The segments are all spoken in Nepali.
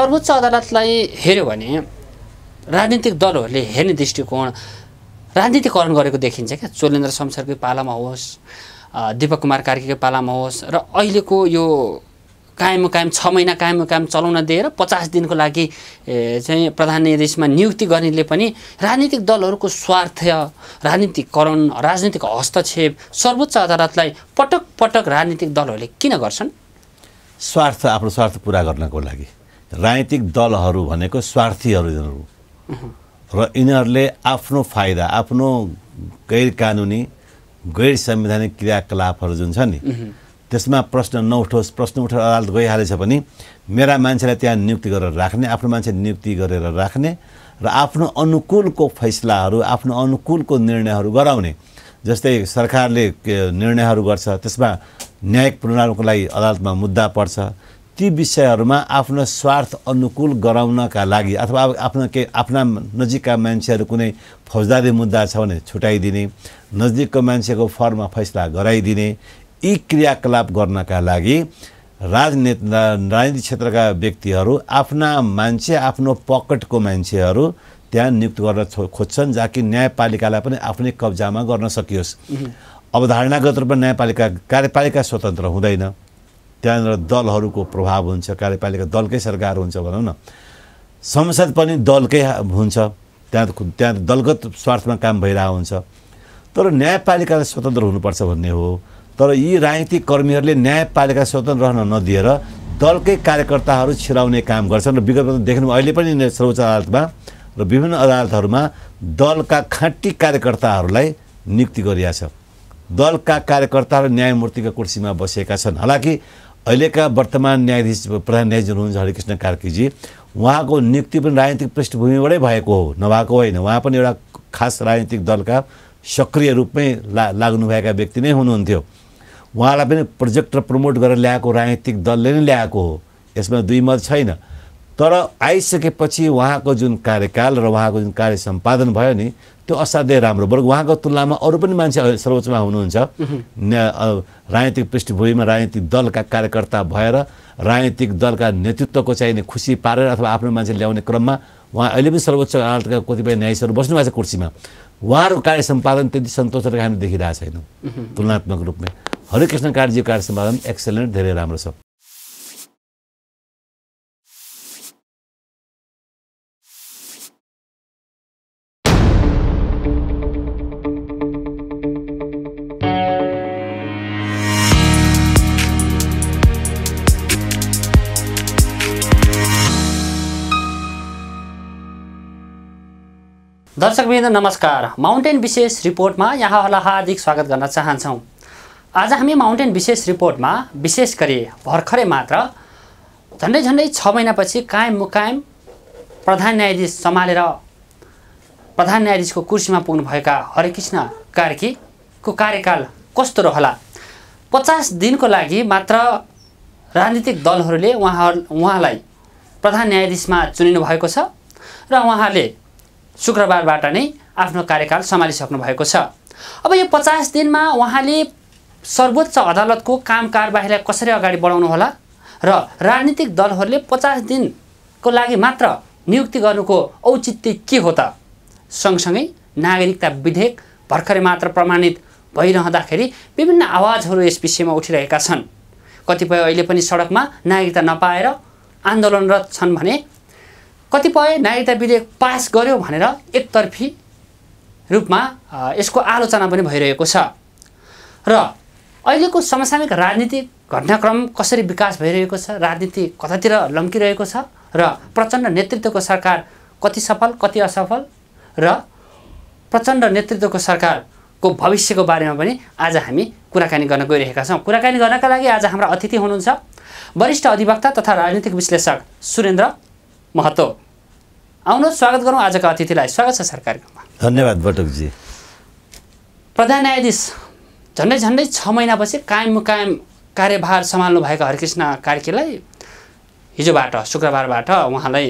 सर्वोच्च अदालतलाई हेर्यो भने राजनीतिक दलहरूले हेर्ने दृष्टिकोण राजनीतिकरण गरेको देखिन्छ क्या। चोलेन्द्र शमशेरकै पालामा होस्, दीपक कुमार कार्कीकै पालामा होस्, र अहिलेको यो कायम 6 महिना कायम चलाउन दिएर 50 दिनको लागि चाहिँ प्रधान न्यायाधीशमा नियुक्ति गर्नेले पनि राजनीतिक दलहरूको स्वार्थ, राजनीतिकरण, राजनीतिक हस्तक्षेप सर्वोच्च अदालतलाई पटक पटक राजनीतिक दलहरूले किन गर्छन्? आफ्नो स्वार्थ पुरा गर्नको लागि। राजनीतिक दलहरू भनेको स्वार्थीहरू र यिनीहरूले आफ्नो फाइदा, आफ्नो गैर कानुनी गैर संवैधानिक क्रियाकलापहरू जुन छ नि त्यसमा प्रश्न नउठोस्, प्रश्न उठेर अदालत गइहालेछ भने मेरा मान्छेलाई त्यहाँ नियुक्ति गरेर राख्ने, आफ्नो मान्छे नियुक्ति गरेर राख्ने र आफ्नो अनुकूलको फैसलाहरू, आफ्नो अनुकूलको निर्णयहरू गराउने। जस्तै सरकारले निर्णयहरू गर्छ, त्यसमा न्यायिक पुनरावलोकनको लागि अदालतमा मुद्दा पर्छ, ती विषयहरूमा आफ्नो स्वार्थ अनुकूल गराउनका लागि अथवा आफ्ना नजिकका मान्छेहरू कुनै फौजदारी मुद्दा छ भने छुटाइदिने, नजिकको मान्छेको फर्ममा फैसला गराइदिने, यी क्रियाकलाप गर्नका लागि राजनीतिक क्षेत्रका व्यक्तिहरू आफ्ना मान्छे, आफ्नो पकेटको मान्छेहरू त्यहाँ नियुक्त गर्न खोज्छन्, जहाँ कि न्यायपालिकालाई पनि आफ्नै कब्जामा गर्न सकियोस्। अवधारणागत रूपमा कार्यपालिका स्वतन्त्र हुँदैन, त्यहाँनिर दलहरूको प्रभाव हुन्छ, कार्यपालिका दलकै सरकार हुन्छ भनौँ न, संसद पनि दलकै हुन्छ, त्यहाँ दलगत स्वार्थमा काम भइरहेको हुन्छ। तर न्यायपालिका स्वतन्त्र हुनुपर्छ भन्ने हो। तर यी राजनीतिक कर्मीहरूले न्यायपालिका स्वतन्त्र रहन नदिएर दलकै कार्यकर्ताहरू छिराउने काम गर्छन्। र विगतमा देख्नु अहिले पनि सर्वोच्च अदालतमा र विभिन्न अदालतहरूमा दलका खाँटी कार्यकर्ताहरूलाई नियुक्ति गरिएको छ। दलका कार्यकर्ताहरू न्यायमूर्तिका कुर्सीमा बसेका छन्। हालाकि अहिलेका वर्तमान न्यायाधीश प्रधान न्यायाधीश हुनुहुन्छ हरिकृष्ण कार्कीजी, उहाँको नियुक्ति पनि राजनीतिक पृष्ठभूमिबाटै भएको हो, नभएको होइन। उहाँ पनि एउटा खास राजनीतिक दलका सक्रिय रूपमै लाग्नुभएका व्यक्ति नै हुनुहुन्थ्यो। उहाँलाई पनि प्रोजेक्ट र प्रमोट गरेर ल्याएको राजनीतिक दलले नै ल्याएको हो, यसमा दुई मत छैन। तर आइसकेपछि उहाँको जुन कार्यकाल र उहाँको जुन कार्य सम्पादन भयो नि त्यो असाध्यै राम्रो। बरु उहाँको तुलनामा अरू पनि मान्छे सर्वोच्चमा हुनुहुन्छ, राजनीतिक पृष्ठभूमिमा राजनीतिक दलका कार्यकर्ता भएर राजनीतिक दलका नेतृत्वको चाहिने खुसी पारेर अथवा आफ्नो मान्छे ल्याउने क्रममा उहाँ अहिले पनि सर्वोच्च अदालतका कतिपय न्यायाधीशहरू बस्नु भएको छ कुर्सीमा। उहाँहरूको कार्य सम्पादन त्यति सन्तोषजनक हामी देखिरहेको छैनौँ तुलनात्मक रूपमा। हरिकृष्ण कार्कीजीको कार्य सम्पादन एक्सेलेन्ट, धेरै राम्रो छ। दर्शकवृन्द नमस्कार। माउन्टेन विशेष रिपोर्टमा यहाँहरूलाई हार्दिक स्वागत गर्न चाहन्छौँ। आज हामी माउन्टेन विशेष रिपोर्टमा विशेष गरी भर्खरै मात्र झन्डै 6 महिनापछि कायम मुकायम प्रधान न्यायाधीश सम्हालेर प्रधान न्यायाधीशको कुर्सीमा पुग्नुभएका हरिकृष्ण कार्कीको कार्यकाल कस्तो रहला। 50 दिनको लागि मात्र राजनीतिक दलहरूले उहाँलाई प्रधान न्यायाधीशमा चुनिनु भएको छ र उहाँले शुक्रबारबाट नै आफ्नो कार्यकाल सम्हालिसक्नु भएको छ। अब यो 50 दिनमा उहाँले सर्वोच्च अदालतको काम कारबाहीलाई कसरी अगाडि बढाउनु होला र राजनीतिक दलहरूले 50 दिनको लागि मात्र नियुक्ति गर्नुको औचित्य के हो त? सँगसँगै नागरिकता विधेयक भर्खरै मात्र प्रमाणित भइरहँदाखेरि विभिन्न आवाजहरू यस विषयमा उठिरहेका छन्। कतिपय अहिले पनि सडकमा नागरिकता नपाएर आन्दोलनरत छन् भने कतिपय नागरिकता विधेयक पास गर्यो भनेर एकतर्फी रूपमा यसको आलोचना पनि भइरहेको छ। र अहिलेको समसामयिक राजनीतिक घटनाक्रम कसरी विकास भइरहेको छ, राजनीति कतातिर लम्किरहेको छ र प्रचण्ड नेतृत्वको सरकार कति सफल कति असफल र प्रचण्ड नेतृत्वको सरकारको भविष्यको बारेमा पनि आज हामी कुराकानी गर्न गइरहेका छौँ। कुराकानी गर्नका लागि आज हाम्रा अतिथि हुनुहुन्छ वरिष्ठ अधिवक्ता तथा राजनीतिक विश्लेषक सुरेन्द्र महतो। आउनुहोस् स्वागत गरौँ आजका अतिथिलाई। स्वागत छ सर कार्यक्रममा। धन्यवाद बटुकजी। प्रधान न्यायाधीश झन्डै 6 महिनापछि कायम मुकायम कार्यभार सम्हाल्नु भएका हरिकृष्ण कार्कीलाई हिजोबाट शुक्रबारबाट उहाँलाई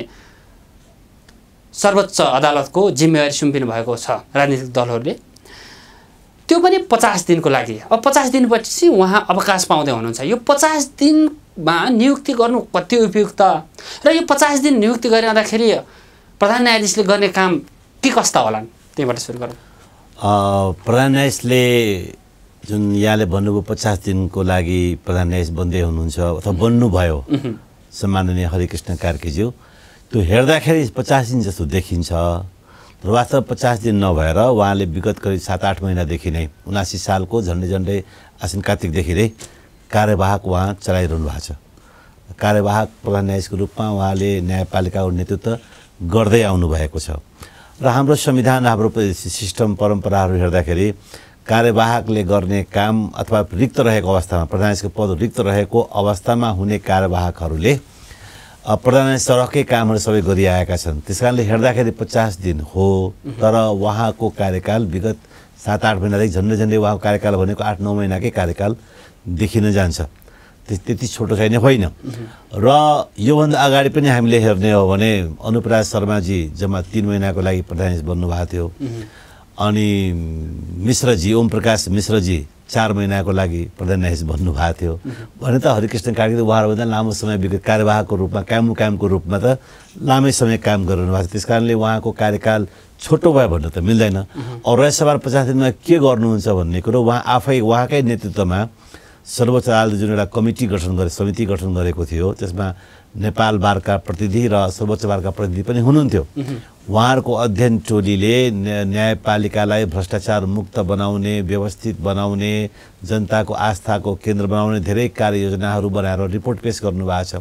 सर्वोच्च अदालतको जिम्मेवारी सुम्पिनु भएको छ राजनीतिक दलहरूले, त्यो पनि 50 दिनको लागि। अब 50 दिनपछि उहाँ अवकाश पाउँदै हुनुहुन्छ। यो 50 दिन मा नियुक्ति गर्नु कति उपयुक्त र यो 50 दिन नियुक्ति गरिरहँदाखेरि प्रधान न्यायाधीशले गर्ने काम के कस्ता होलान् त्यहीबाट सुरु गरौँ। प्रधान न्यायाधीशले जुन यहाँले भन्नुभयो 50 दिनको लागि प्रधान न्यायाधीश बन्दै हुनुहुन्छ अथवा बन्नुभयो सम्माननीय हरिकृष्ण कार्कीज्यू, त्यो हेर्दाखेरि 50 दिन जस्तो देखिन्छ र वास्तव 50 दिन नभएर उहाँले विगत करिब 7-8 महिनादेखि नै 79 सालको झन्डै आश्विन कार्तिकदेखि नै कार्यवाहक उहाँ चलाइरहनु भएको छ। कार्यवाहक प्रधान न्यायाधीशको रूपमा उहाँले न्यायपालिकाको नेतृत्व गर्दै आउनुभएको छ र हाम्रो संविधान हाम्रो सिस्टम परम्पराहरू हेर्दाखेरि कार्यवाहकले गर्ने काम अथवा रिक्त रहेको अवस्थामा प्रधान न्यायाधीशको पद रिक्त रहेको अवस्थामा हुने कार्यवाहकहरूले प्रधान न्यायाधीश सरकै कामहरू सबै गरिआएका छन्। त्यस कारणले हेर्दाखेरि 50 दिन हो, तर उहाँको कार्यकाल विगत 7-8 महिनादेखि झन्डै उहाँको कार्यकाल भनेको 8-9 महिनाकै कार्यकाल देखिन जान्छ। त्यति छोटो छैन होइन। र योभन्दा अगाडि पनि हामीले हेर्ने हो भने अनुपराज शर्माजी जम्मा 3 महिनाको लागि प्रधान न्यायाधीश बन्नुभएको थियो। अनि मिश्रजी ओम प्रकाश मिश्रजी 4 महिनाको लागि प्रधान न्यायाधीश बन्नुभएको थियो भने त हरिकृष्ण कार्की उहाँहरूभन्दा लामो समय विगत कार्यवाहकको रूपमा कामको रूपमा त लामै समय काम गरिरहनु भएको छ। त्यस कारणले उहाँको कार्यकाल छोटो भयो भन्नु त मिल्दैन। और राज्यसभा 50 दिनमा के गर्नुहुन्छ भन्ने कुरो उहाँ आफै उहाँकै नेतृत्वमा सर्वोच्च अदालतले जुन एउटा समिति गठन गरेको थियो त्यसमा नेपाल बारका प्रतिनिधि र सर्वोच्च बारका प्रतिनिधि पनि हुनुहुन्थ्यो। उहाँहरूको अध्ययन टोलीले न्यायपालिकालाई भ्रष्टाचार मुक्त बनाउने, व्यवस्थित बनाउने, जनताको आस्थाको केन्द्र बनाउने धेरै कार्ययोजनाहरू बनाएर रिपोर्ट पेश गर्नुभएको छ।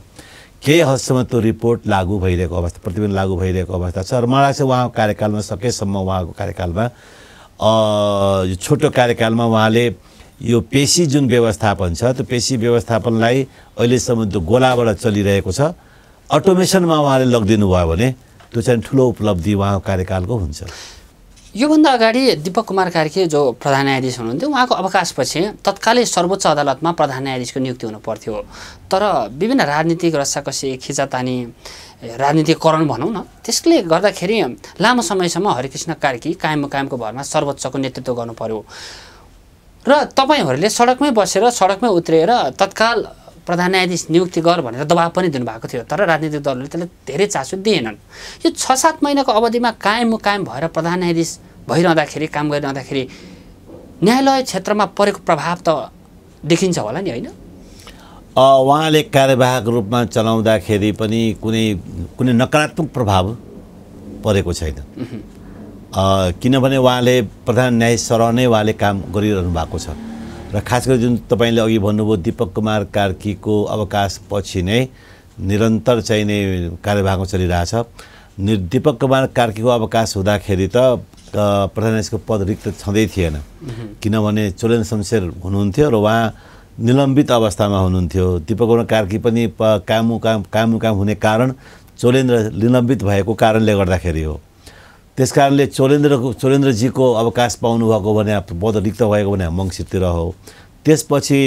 केही हदसम्म त्यो रिपोर्ट लागू भइरहेको अवस्था, प्रतिवेदन लागू भइरहेको अवस्था छ र मलाई लाग्छ उहाँको कार्यकालमा सकेसम्म उहाँको कार्यकालमा यो छोटो कार्यकालमा उहाँले यो पेशी जुन व्यवस्थापन छ त्यो पेशी व्यवस्थापनलाई अहिलेसम्म त्यो गोलाबाट चलिरहेको छ अटोमेसनमा उहाँले लगिदिनु भयो भने त्यो चाहिँ ठुलो उपलब्धि उहाँको कार्यकालको हुन्छ। योभन्दा अगाडि दीपक कुमार कार्की जो प्रधान न्यायाधीश हुनुहुन्थ्यो उहाँको अवकाशपछि तत्कालै सर्वोच्च अदालतमा प्रधान न्यायाधीशको नियुक्ति हुनु पर्थ्यो। तर विभिन्न राजनीतिक रस्साकसी खिचातानी राजनीतिकरण भनौँ न त्यसले गर्दाखेरि लामो समयसम्म हरिकृष्ण कार्की कायमको भरमा सर्वोच्चको नेतृत्व गर्नु पर्यो र तपाईहरूले सडकमै बसेर सडकमै उत्रिएर तत्काल प्रधान न्यायाधीश नियुक्ति गर भनेर दबाब पनि दिनुभएको थियो। तर राजनीतिक दलहरूले त्यसलाई धेरै चासो दिएनन्। यो 6-7 महिनाको अवधिमा कायम भएर प्रधान न्यायाधीश भइरहँदाखेरि काम गरिरहँदाखेरि न्यायालय क्षेत्रमा परेको प्रभाव त देखिन्छ होला नि होइन? उहाँले कार्यवाहक रूपमा चलाउँदाखेरि पनि कुनै नकारात्मक प्रभाव परेको छैन। किनभने उहाँले प्रधान न्यायाधीश सरह नै उहाँले काम गरिरहनु भएको छ र खास गरी जुन तपाईँले अघि भन्नुभयो दीपक कुमार कार्कीको अवकाशपछि नै निरन्तर चाहिँ नै कार्यवाहक चलिरहेछ। दीपक कुमार कार्कीको अवकाश हुँदाखेरि त प्रधान न्यायाधीशको पद रिक्त छँदै थिएन किनभने चोलेन्द्र शमशेर हुनुहुन्थ्यो र उहाँ निलम्बित अवस्थामा हुनुहुन्थ्यो। दीपक कुमार कार्की पनि काम हुने कारण चोलेन्द्र निलम्बित भएको कारणले गर्दाखेरि हो। त्यसकारणले चोलेन्द्रजीको अवकाश पाउनुभएको भने पद रिक्त भएको भने मङ्सिरतिर हो। त्यसपछि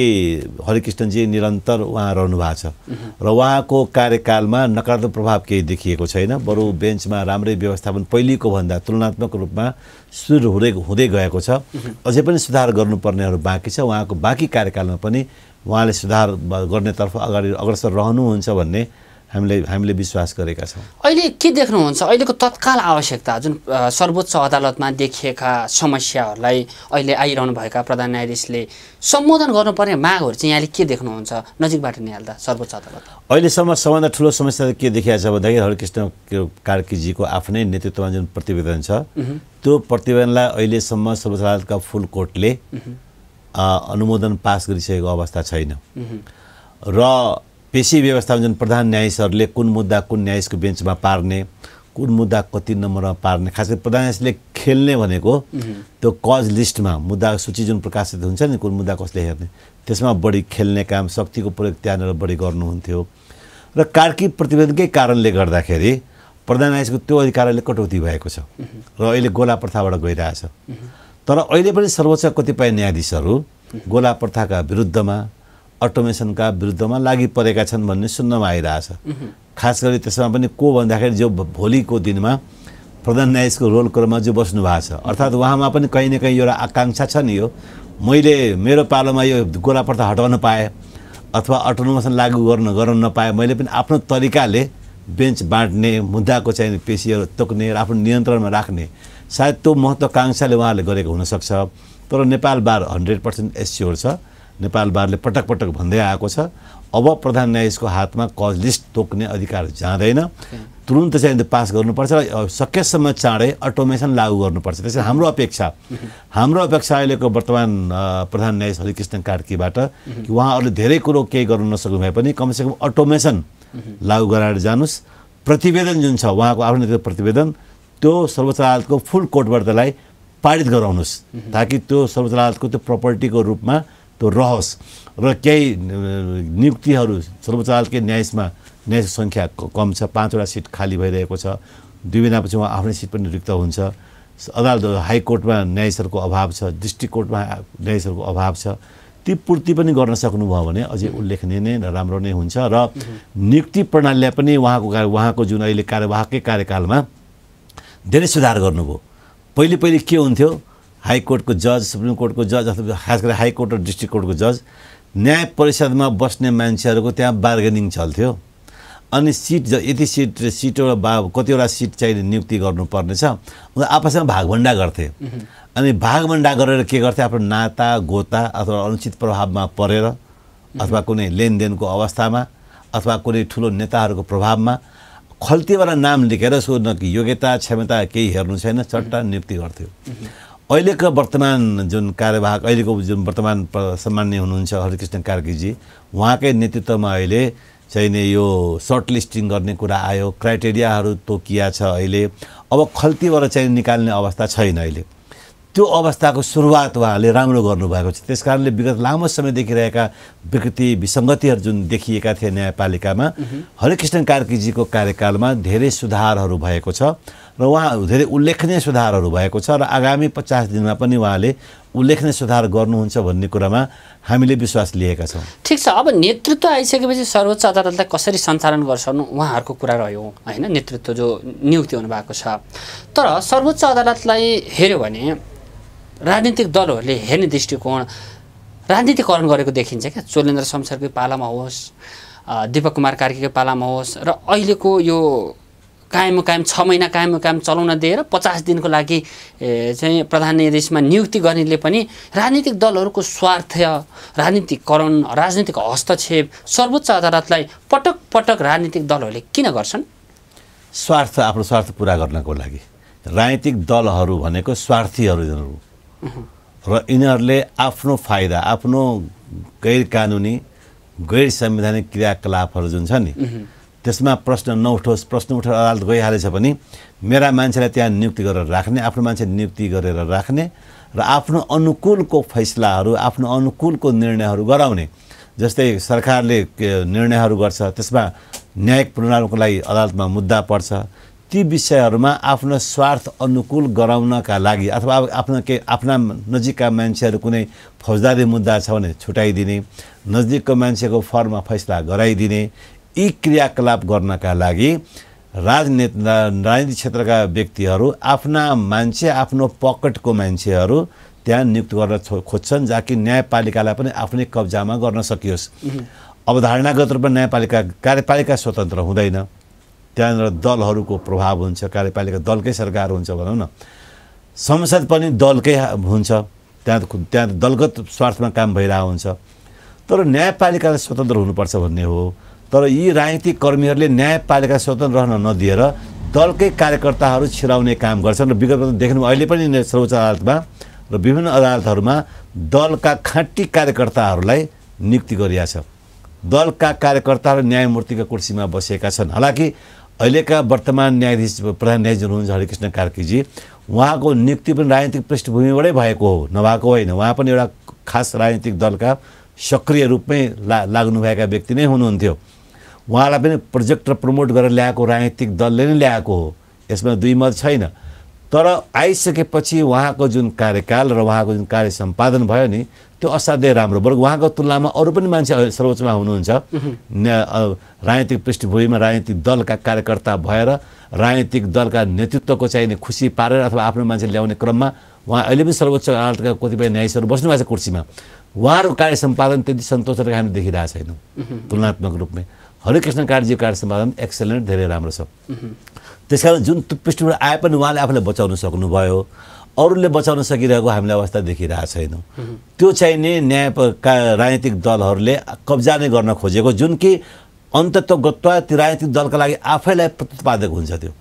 हरिकृष्णजी निरन्तर उहाँ रहनु भएको छ र उहाँको कार्यकालमा नकारात्मक प्रभाव केही देखिएको छैन। बरु बेन्चमा राम्रै व्यवस्थापन पहिलेको भन्दा तुलनात्मक रूपमा सुरु हुँदै गएको छ। अझै पनि सुधार गर्नुपर्नेहरू बाँकी छ। उहाँको बाँकी कार्यकालमा पनि उहाँले सुधार गर्नेतर्फ अगाडि अग्रसर रहनुहुन्छ भन्ने हामीले विश्वास गरेका छौँ। अहिले के देख्नुहुन्छ अहिलेको तत्काल आवश्यकता जुन सर्वोच्च अदालतमा देखिएका समस्याहरूलाई अहिले आइरहनुभएका प्रधान न्यायाधीशले सम्बोधन गर्नुपर्ने मागहरू चाहिँ यहाँले के देख्नुहुन्छ नजिकबाट निहाल्दा सर्वोच्च अदालत? अहिलेसम्म सबभन्दा ठुलो समस्या के देखिएको छ भन्दाखेरि हरिकृष्ण कार्कीजीको आफ्नै नेतृत्वमा जुन प्रतिवेदन छ त्यो प्रतिवेदनलाई अहिलेसम्म सर्वोच्च अदालतका फुल कोर्टले अनुमोदन पास गरिसकेको अवस्था छैन र पेशी व्यवस्थामा जुन प्रधान न्यायाधीशहरूले कुन मुद्दा कुन न्यायाधीशको बेन्चमा पार्ने, कुन मुद्दा कति नम्बरमा पार्ने, खास गरी प्रधान न्यायाधीशले खेल्ने भनेको त्यो कज लिस्टमा मुद्दाको सूची जुन प्रकाशित हुन्छ नि कुन मुद्दा कसले हेर्ने त्यसमा बढी खेल्ने काम शक्तिको प्रयोग त्यहाँनिर बढी गर्नुहुन्थ्यो र कार्की प्रतिवेदनकै कारणले गर्दाखेरि प्रधान न्यायाधीशको त्यो अधिकारले कटौती भएको छ र अहिले गोला प्रथाबाट गइरहेछ। तर अहिले पनि सर्वोच्च कतिपय न्यायाधीशहरू गोला प्रथाका विरुद्धमा अटोमेसनका विरुद्धमा लागि परेका छन् भन्ने सुन्नमा आइरहेछ। खास गरी त्यसमा पनि को भन्दाखेरि जो भोलिको दिनमा प्रधान न्यायाधीशको रोल क्रममा जो बस्नु भएको छ अर्थात् उहाँमा पनि कहीँ न कहीँ एउटा आकाङ्क्षा छ नि यो मैले मेरो पालोमा यो गोला प्रथा हटाउन पाएँ अथवा अटोनोमस लागू गर्न नपाए मैले पनि आफ्नो तरिकाले बेन्च बाँड्ने, मुद्दाको चाहिँ पेशीहरू तोक्ने र आफ्नो नियन्त्रणमा राख्ने सायद त्यो महत्त्वाकांक्षाले उहाँले गरेको हुनसक्छ। तर नेपाल बार 100% एस्योर छ। नेपाल बारले पटक पटक भन्दै आएको छ अब प्रधान न्यायाधीशको हातमा कज लिस्ट तोक्ने अधिकार जाँदैन, तुरुन्त चाहिँ पास गर्नुपर्छ र सकेसम्म चाँडै अटोमेसन लागू गर्नुपर्छ। त्यसैले हाम्रो अपेक्षा अहिलेको वर्तमान प्रधान न्यायाधीश हरिकृष्ण कार्कीबाट कि उहाँहरूले धेरै कुरो केही गर्न नसक्नु भए पनि कमसेकम अटोमेसन लागू गराएर जानुस्। प्रतिवेदन जुन छ उहाँको आफ्नो प्रतिवेदन त्यो सर्वोच्च अदालतको फुल कोर्टबाट त्यसलाई पारित गराउनुहोस् ताकि त्यो सर्वोच्च अदालतको त्यो प्रपर्टीको रूपमा त्यो रहोस् र केही नियुक्तिहरू सर्वोच्च अदालतकै न्यायाधीश सङ्ख्या कम छ, 5वटा सिट खाली भइरहेको छ, 2 महिनापछि उहाँ आफ्नै सिट पनि रिक्त हुन्छ। अदालत हाइकोर्टमा न्यायाधीशहरूको अभाव छ, डिस्ट्रिक्ट कोर्टमा न्यायाधीशहरूको अभाव छ। ती पूर्ति पनि गर्न सक्नुभयो भने अझै उल्लेखनीय नै राम्रो नै हुन्छ र नियुक्ति प्रणालीलाई पनि उहाँको जुन अहिले कार्यवाहकै कार्यकालमा धेरै सुधार गर्नुभयो। पहिले के हुन्थ्यो, हाइकोर्टको जज, सुप्रिम कोर्टको जज अथवा खास गरी हाइकोर्ट र डिस्ट्रिक्ट कोर्टको जज न्याय परिषदमा बस्ने मान्छेहरूको त्यहाँ बार्गेनिङ चल्थ्यो अनि यति कतिवटा सिट चाहिँ नियुक्ति गर्नुपर्ने छ, उनीहरू आपसमा भागभन्डा गर्थे। अनि भागभन्डा गरेर के गर्थे, आफ्नो नाता गोता अथवा अनुचित प्रभावमा परेर अथवा कुनै लेनदेनको अवस्थामा अथवा कुनै ठुलो नेताहरूको प्रभावमा खल्तीवाला नाम लेखेर सोध्न कि योग्यता क्षमता केही हेर्नु छैन, चट्टा नियुक्ति गर्थ्यो। अहिलेको वर्तमान जुन कार्यवाहक अहिलेको जुन वर्तमान सम्माननीय हुनुहुन्छ हरिकृष्ण कार्कीजी, उहाँकै नेतृत्वमा अहिले चाहिँ यो सर्ट लिस्टिङ गर्ने कुरा आयो, क्राइटेरियाहरू तोकिया छ। अहिले अब खल्तीबाट चाहिँ निकाल्ने अवस्था छैन। अहिले त्यो अवस्थाको सुरुवात उहाँले राम्रो गर्नुभएको छ। त्यस कारणले विगत लामो समय देखिरहेका विकृति विसङ्गतिहरू जुन देखिएका थिए न्यायपालिकामा हरिकृष्ण कार्कीजीको कार्यकालमा धेरै सुधारहरू भएको छ र उहाँ धेरै उल्लेखनीय सुधारहरू भएको छ र आगामी 50 दिनमा पनि उहाँले उल्लेखनीय सुधार गर्नुहुन्छ भन्ने कुरामा हामीले विश्वास लिएका छौँ। ठिक छ, अब नेतृत्व आइसकेपछि सर्वोच्च अदालतलाई कसरी सञ्चालन गर्छन् उहाँहरूको कुरा रह्यो होइन, नेतृत्व जो नियुक्ति हुनुभएको छ। तर सर्वोच्च अदालतलाई हेऱ्यो भने राजनीतिक दलहरूले हेर्ने दृष्टिकोण राजनीतिकरण गरेको देखिन्छ क्या। चोलेन्द्र शमशेरकै पालामा होस्, दीपक कुमार कार्कीकै पालामा होस् र अहिलेको यो कायम 6 महिना कायम चलाउन दिएर 50 दिनको लागि चाहिँ प्रधान न्यायाधीशमा नियुक्ति गर्नेले पनि राजनीतिक दलहरूको स्वार्थ, राजनीतिकरण, राजनीतिक हस्तक्षेप सर्वोच्च अदालतलाई पटक पटक राजनीतिक दलहरूले किन गर्छन्? आफ्नो स्वार्थ पुरा गर्नको लागि। राजनीतिक दलहरू भनेको स्वार्थीहरू र यिनीहरूले आफ्नो फाइदा, आफ्नो गैर कानुनी गैर संवैधानिक क्रियाकलापहरू जुन छ नि त्यसमा प्रश्न नउठोस्, प्रश्न उठेर अदालत गइहालेछ भने मेरा मान्छेलाई त्यहाँ नियुक्ति गरेर राख्ने, आफ्नो मान्छे नियुक्ति गरेर राख्ने र आफ्नो अनुकूलको फैसलाहरू, आफ्नो अनुकूलको निर्णयहरू गराउने। जस्तै सरकारले निर्णयहरू गर्छ, त्यसमा न्यायिक पुनरावलोकनको लागि अदालतमा मुद्दा पर्छ, ती विषयहरूमा आफ्नो स्वार्थ अनुकूल गराउनका लागि अथवा आफ्ना नजिकका मान्छेहरू कुनै फौजदारी मुद्दा छ भने छुटाइदिने, नजिकको मान्छेको फर्ममा फैसला गराइदिने, यी क्रियाकलाप गर्नका लागि राजनीतिक क्षेत्रका व्यक्तिहरू आफ्ना मान्छे, आफ्नो पकेटको मान्छेहरू त्यहाँ नियुक्त गर्न खोज्छन् जहाँ कि न्यायपालिकालाई पनि आफ्नै कब्जामा गर्न सकियोस्। अवधारणागत रूपमा कार्यपालिका स्वतन्त्र हुँदैन, त्यहाँनिर दलहरूको प्रभाव हुन्छ, कार्यपालिका दलकै सरकार हुन्छ भनौँ न, संसद पनि दलकै हुन्छ, त्यहाँ दलगत स्वार्थमा काम भइरहेको हुन्छ। तर न्यायपालिका स्वतन्त्र हुनुपर्छ भन्ने हो। तर यी राजनीतिक कर्मीहरूले न्यायपालिका स्वतन्त्र रहन नदिएर दलकै कार्यकर्ताहरू छिराउने काम गर्छन् र विगतमा देख्नु अहिले पनि सर्वोच्च अदालतमा र विभिन्न अदालतहरूमा दलका खाँटी कार्यकर्ताहरूलाई नियुक्ति गरिएको छ। दलका कार्यकर्ताहरू न्यायमूर्तिका कुर्सीमा बसेका छन्। हालाकि अहिलेका वर्तमान न्यायाधीश प्रधान न्यायाधीश हुनुहुन्छ हरिकृष्ण कार्कीजी, उहाँको नियुक्ति पनि राजनीतिक पृष्ठभूमिबाटै भएको हो, नभएको होइन। उहाँ पनि एउटा खास राजनीतिक दलका सक्रिय रूपमै लाग्नुभएका व्यक्ति नै हुनुहुन्थ्यो। उहाँलाई पनि प्रोजेक्ट र प्रमोट गरेर ल्याएको राजनीतिक दलले नै ल्याएको हो, यसमा दुई मत छैन। तर आइसकेपछि उहाँको जुन कार्यकाल र उहाँको जुन कार्य सम्पादन भयो नि त्यो असाध्यै राम्रो। बरु उहाँको तुलनामा अरू पनि मान्छे सर्वोच्चमा हुनुहुन्छ, राजनीतिक पृष्ठभूमिमा राजनीतिक दलका कार्यकर्ता भएर राजनीतिक दलका नेतृत्वको चाहिने खुसी पारेर अथवा आफ्नो मान्छे ल्याउने क्रममा उहाँ अहिले पनि सर्वोच्च अदालतका कतिपय न्यायाधीशहरू बस्नु भएको छ कुर्सीमा। उहाँहरूको कार्य सम्पादन त्यति सन्तोषजनक हामी देखिरहेको छैनौँ तुलनात्मक रूपमा। हरिकृष्ण कार्कीजीको कार्य सम्पादन एक्सेलेन्ट, धेरै राम्रो छ। त्यसकारण जुन पृष्ठबाट आए पनि उहाँले आफूलाई बचाउन सक्नुभयो, अरूले बचाउन सकिरहेको हामीले अवस्था देखिरहेको छैनौँ। त्यो चाहिँ नि राजनीतिक दलहरूले कब्जा नै गर्न खोजेको, जुन कि अन्ततः ती राजनीतिक दलका लागि आफैलाई प्रतिपादक हुन्छ। त्यो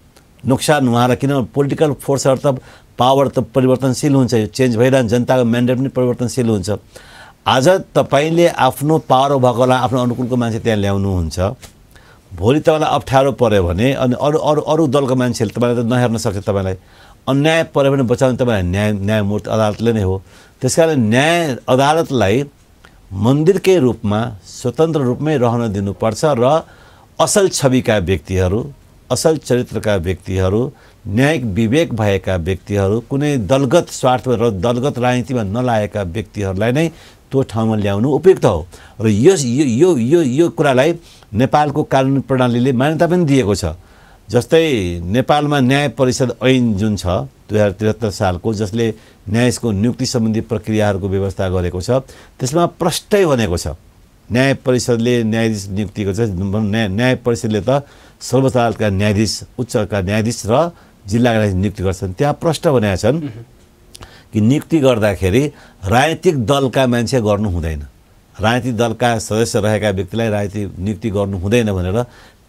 नोक्सान उहाँलाई, किनभने पोलिटिकल फोर्सहरू त पावर त परिवर्तनशील हुन्छ, चेन्ज भइरहन्छ, जनताको म्यान्डेट पनि परिवर्तनशील हुन्छ। आज तपाईँले आफ्नो पावर भएकोलाई आफ्नो अनुकूलको मान्छे त्यहाँ ल्याउनुहुन्छ, भोलि तपाईँलाई अप्ठ्यारो पऱ्यो भने अनि अरू दलको मान्छेले तपाईँलाई त नहेर्न सक्छ, तपाईँलाई अन्याय पऱ्यो भने बचाउने तपाईँलाई न्यायमूर्ति अदालतले नै हो। त्यसकारण न्याय अदालतलाई मन्दिरकै रूपमा स्वतन्त्र रूपमै रहन दिनुपर्छ र असल छविका व्यक्तिहरू, असल चरित्रका व्यक्तिहरू, न्यायिक विवेक भएका व्यक्तिहरू, कुनै दलगत स्वार्थ र दलगत राजनीतिमा नलागेका व्यक्तिहरूलाई नै त्यो ठाउँमा ल्याउनु उपयुक्त हो। र यो कुरालाई नेपालको कानुनी प्रणालीले मान्यता पनि दिएको छ। जस्तै नेपालमा न्याय परिषद ऐन जुन छ 2073 सालको, जसले न्यायाधीशको नियुक्ति सम्बन्धी प्रक्रियाहरूको व्यवस्था गरेको छ, त्यसमा प्रष्टै भनेको छ न्याय परिषदले न्यायाधीश नियुक्तिको छ। न्याय परिषदले त सर्वोच्च अदालतका न्यायाधीश, उच्चका न्यायाधीश र जिल्लाका नियुक्ति गर्छन्। त्यहाँ प्रष्ट भनेका छन् कि नियुक्ति गर्दाखेरि राजनीतिक दलका मान्छे गर्नु हुँदैन, राजनीतिक दलका सदस्य रहेका व्यक्तिलाई राजनीतिक नियुक्ति गर्नु हुँदैन भनेर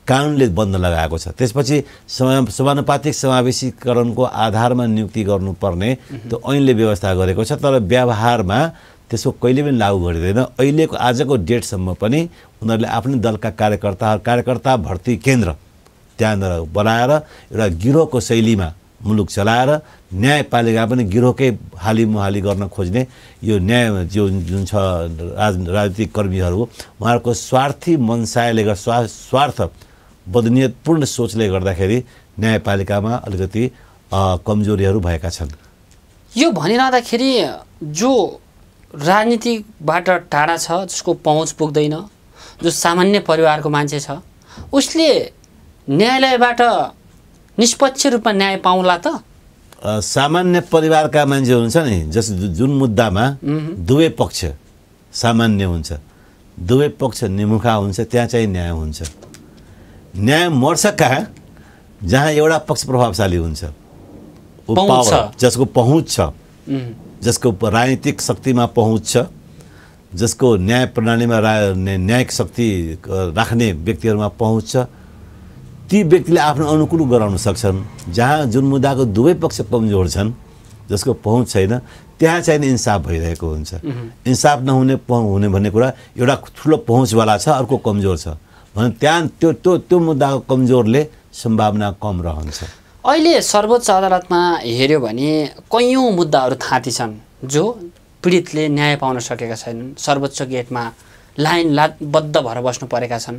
कानुनले बन्द लगाएको छ। त्यसपछि समानुपातिक समावेशीकरणको आधारमा नियुक्ति गर्नुपर्ने त्यो ऐनले व्यवस्था गरेको छ, तर व्यवहारमा त्यसको कहिले पनि लागू गरिँदैन। अहिलेको आजको डेटसम्म पनि उनीहरूले आफ्नै दलका कार्यकर्ता भर्ती केन्द्र त्यहाँनिर बनाएर एउटा गिरोहको शैलीमा मुलुक चलाएर न्यायपालिका पनि गिरोहकै हालिमुहाली गर्न खोज्ने यो न्याय जुन छ राजनीतिक कर्मीहरू, उहाँहरूको स्वार्थी मनसायले स्वार्थ बदनियतपूर्ण सोचले गर्दाखेरि न्यायपालिकामा अलिकति कमजोरीहरू भएका छन्। यो भनिरहँदाखेरि जो राजनीतिबाट टाढा छ, जसको पहुँच पुग्दैन, जो सामान्य परिवारको मान्छे छ, उसले न्यायालयबाट निष्पक्ष रूपमा न्याय पाउला त? सामान्य परिवारका मान्छे हुन्छ नि, जुन मुद्दामा दुवै पक्ष सामान्य हुन्छ, दुवै पक्ष निमुखा हुन्छ, त्यहाँ चाहिँ न्याय हुन्छ। न्याय मर्छ कहाँ? जहाँ एउटा पक्ष प्रभावशाली हुन्छ, जसको पहुँच छ, जसको राजनीतिक शक्तिमा पहुँच छ, जसको न्याय प्रणालीमा न्यायिक शक्ति राख्ने व्यक्तिहरूमा पहुँच छ, ती व्यक्तिले आफ्नो अनुकूल गराउन सक्छन्। जहाँ जुन मुद्दाको दुवै पक्ष कमजोर छन्, जसको पहुँच छैन, त्यहाँ चाहिँ इन्साफ भइरहेको हुन्छ। इन्साफ नहुने भन्ने कुरा एउटा ठुलो पहुँचवाला छ, अर्को कमजोर छ भने त्यहाँ त्यो मुद्दाको कमजोरले सम्भावना कम रहन्छ। अहिले सर्वोच्च अदालतमा हेऱ्यो भने कैयौँ मुद्दाहरू थाँती छन् जो पीडितले न्याय पाउन सकेका छैनन्, सर्वोच्च गेटमा लाइनबद्ध भएर बस्नु परेका छन्।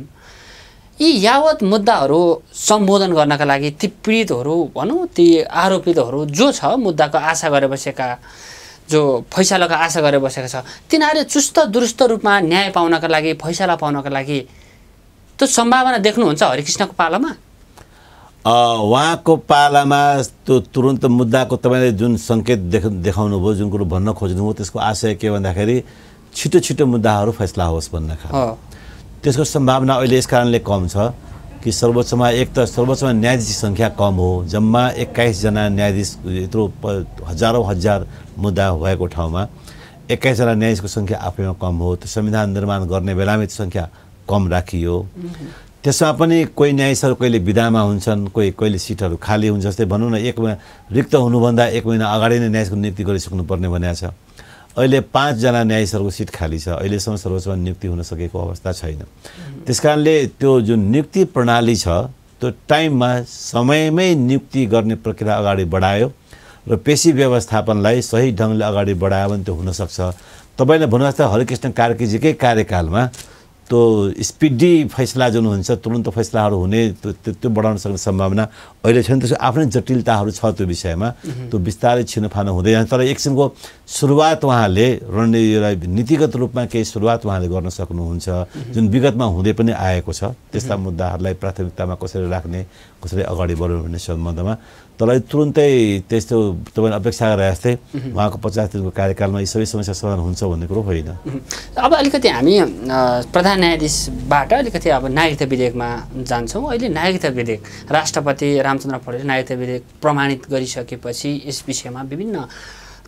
यी यावत मुद्दाहरू सम्बोधन गर्नका लागि ती पीडितहरू भनौँ, ती आरोपितहरू जो छ, मुद्दाको आशा गरे बसेका, जो फैसलाको आशा गरे बसेका छ, तिनीहरूले चुस्त दुरुस्त रूपमा न्याय पाउनका लागि, फैसला पाउनका लागि त्यो सम्भावना देख्नुहुन्छ हरिकृष्णको पालामा? उहाँको पालामा त्यो तुरुन्त मुद्दाको तपाईँले जुन सङ्केत देखाउनु भयो, जुन कुरो भन्न खोज्नुभयो, त्यसको आशय के भन्दाखेरि छिटो छिटो मुद्दाहरू फैसला होस् भन्ने खालको। त्यसको सम्भावना अहिले यस कारणले कम छ कि सर्वोच्चमा सर्वोच्चमा न्यायाधीश सङ्ख्या कम हो। जम्मा 21 जना न्यायाधीश, यत्रो हजार मुद्दा भएको ठाउँमा 21 जना न्यायाधीशको सङ्ख्या आफैमा कम हो। त्यो संविधान निर्माण गर्ने बेलामा त्यो सङ्ख्या कम राखियो। त्यसमा पनि कोही न्यायाधीशहरू कहिले विधामा हुन्छन्, कहिले सिटहरू खाली हुन्छ। जस्तै भनौँ न, एक महिना रिक्त हुनुभन्दा 1 महिना अगाडि नै न्यायाधीशको नियुक्ति गरिसक्नुपर्ने भनेको छ। अहिले 5 जना न्यायाधीशहरूको सिट खाली छ, अहिलेसम्म सर्वोच्चमा नियुक्ति हुन सकेको अवस्था छैन। त्यसकारणले त्यो जुन नियुक्ति प्रणाली छ, त्यो टाइममा समयमै नियुक्ति गर्ने प्रक्रिया अगाडि बढायो र पेशी व्यवस्थापनलाई सही ढङ्गले अगाडि बढायो भने त्यो हुनसक्छ। तपाईँले भन्नुहोस् त, हरिकृष्ण कार्कीजीकै कार्यकालमा त्यो स्पिडी फैसला जुन हुन्छ, तुरन्त फैसलाहरू हुने, त्यो बढाउन सक्ने सम्भावना अहिले छैन। त्यसको आफ्नै जटिलताहरू छ त्यो विषयमा, त्यो बिस्तारै छिनोफानो हुँदै जान्छ। तर एक किसिमको सुरुवात उहाँले नीतिगत रूपमा केही सुरुवात उहाँले गर्न सक्नुहुन्छ, जुन विगतमा हुँदै पनि आएको छ। त्यस्ता मुद्दाहरूलाई प्राथमिकतामा कसरी राख्ने, कसरी अगाडि बढ्नु भन्ने सम्बन्धमा त्यसलाई तुरुन्तै त्यस्तो तपाईँले अपेक्षा गरे जस्तै उहाँको 50 दिनको कार्यकालमा यी सबै समस्या समाधान हुन्छ भन्ने कुरो होइन। अब अलिकति हामी प्रधान न्यायाधीशबाट अलिकति अब नागरिकता विधेयकमा जान्छौँ। अहिले नागरिकता विधेयक राष्ट्रपति रामचन्द्र पौडेलले नागरिकता विधेयक प्रमाणित गरिसकेपछि यस विषयमा विभिन्न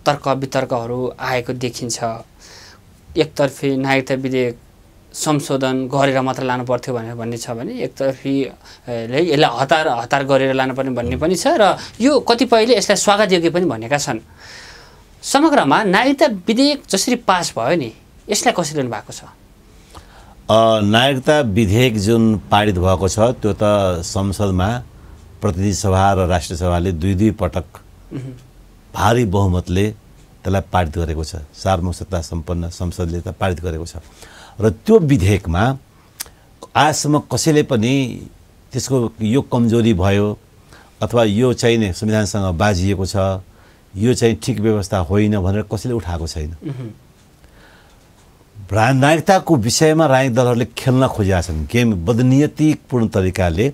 तर्क वितर्कहरू आएको देखिन्छ। एकतर्फी नागरिकता विधेयक संशोधन गरेर मात्र लानु पर्थ्यो भनेर भन्ने छ भने एकतर्फीले यसलाई हतार गरेर लानुपर्ने भन्ने पनि छ र यो कतिपयले यसलाई स्वागतयोग्य पनि भनेका छन्। समग्रमा नागरिकता विधेयक जसरी पास भयो नि यसलाई कसरी लिनु भएको छ? नागरिकता विधेयक जुन पारित भएको छ त्यो त संसदमा प्रतिनिधि सभा र राष्ट्रिय सभाले दुई पटक भारी बहुमतले त्यसलाई पारित गरेको छ। सार्वभौम सत्ता सम्पन्न संसदले त पारित गरेको छ र त्यो विधेयकमा आजसम्म कसैले पनि त्यसको यो कमजोरी भयो अथवा यो चाहिँ नि संविधानसँग बाजिएको छ, यो चाहिँ ठिक व्यवस्था होइन भनेर कसैले उठाएको छैन। नागरिकताको विषयमा राजनीतिक दलहरूले खेल्न खोजेका छन् गेम बदनीयतिपूर्ण तरिकाले